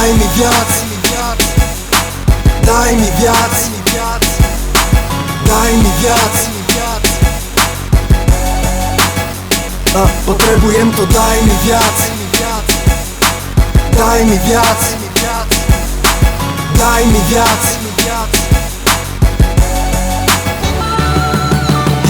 Daj mi viac, daj mi viac, daj mi viac. A potrebujem to, daj mi viac, daj mi viac, daj mi viac.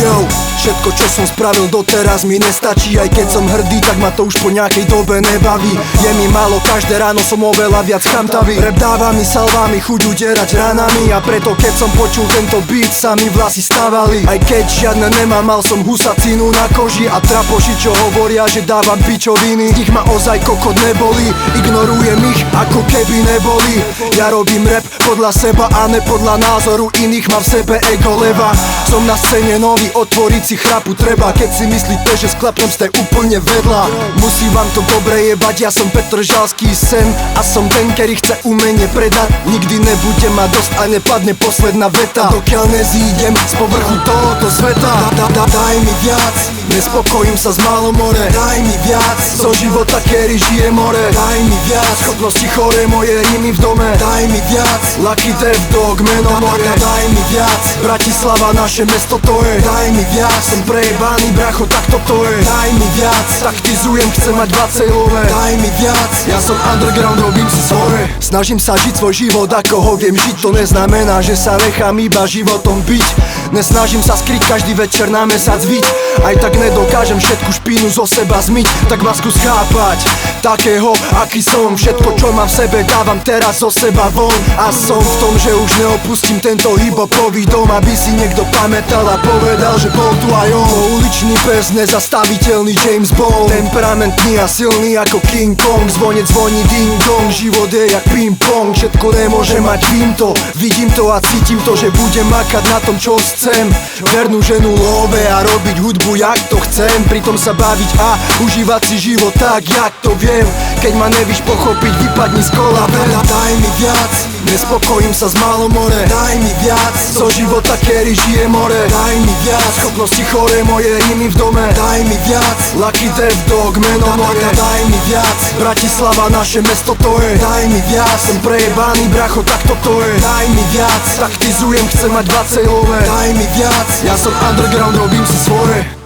Yo, všetko čo som spravil doteraz mi nestačí. Aj keď som hrdý, tak ma to už po nejakej dobe nebaví. Je mi málo, každé ráno som oveľa viac chamtavý. Rap dáva mi salvami chuť udierať ranami. A preto keď som počul tento beat, sa mi vlasy stávali. Aj keď žiadne nemám, mal som husacínu na koži. A trapoši čo hovoria, že dávam pičoviny, z nich ma ozaj kokot neboli. Ignorujem ich, ako keby neboli. Ja robím rap podľa seba a ne podľa názoru iných. Mám v sebe ego leva. Som na scéne nový, otvoriť si chrapu treba. Keď si myslíte, že sklapnem, ste úplne vedľa. Musí vám to dobre jebať, ja som Petržalský sen. A som ten, ktorý chce umenie predať. Nikdy nebude mať dosť a nepadne posledná veta. Dokiaľ nezídem z povrchu tohoto sveta. Daj mi viac, nespokojím sa z málo more. Daj mi viac, zo života, ktorý žije more. Daj mi viac, schopnosti chore, moje rímy v dome. Daj mi viac, Lucky Dev Dog, meno more. Daj mi viac, Bratislava, naše mesto to je. Daj mi viac, som prejebaný bracho, tak toto je. Daj mi viac, taktizujem, chcem mať 20 love. Daj mi viac, ja som underground, robím si svoje. Snažím sa žiť svoj život, ako ho viem žiť. To neznamená, že sa nechám iba životom byť. Nesnažím sa skryť každý večer na mesiac viť. Aj tak nedokážem všetku špínu zo seba zmyť. Tak ma skús chápať, takého, aký som. Všetko čo mám v sebe, dávam teraz zo seba von. A som v tom, že už neopustím tento hip-hopový dom. Aby si niekto pamätal a povedal, že bol tu aj on. Pouličný pes, nezastaviteľný James Bond. Temperamentný a silný ako King Kong. Zvonec zvoní ding dong, život je jak ping-pong. Všetko nemôže mať týmto, vidím to a cítim to, že budem makať na tom, čo chcem. Vernú ženu love a robiť hudbu, jak to chcem. Pritom sa baviť a užívať si život tak, jak to viem. Keď ma nevíš pochopiť, vypadni z kola veľa. Daj mi viac, nespokojím sa z málo more. Daj mi viac, zo života, ktorý žije more. Daj mi viac, schopnosti chore, moje rímy v dome. Daj mi viac, Lucky Dev Dog, meno more. Daj mi viac, Bratislava, naše mesto to je. Daj mi viac, som prejebaný bracho, tak toto je. Daj mi viac, taktizujem, chcem mať 20 love. Daj mi viac, ja som underground, robím si svoje.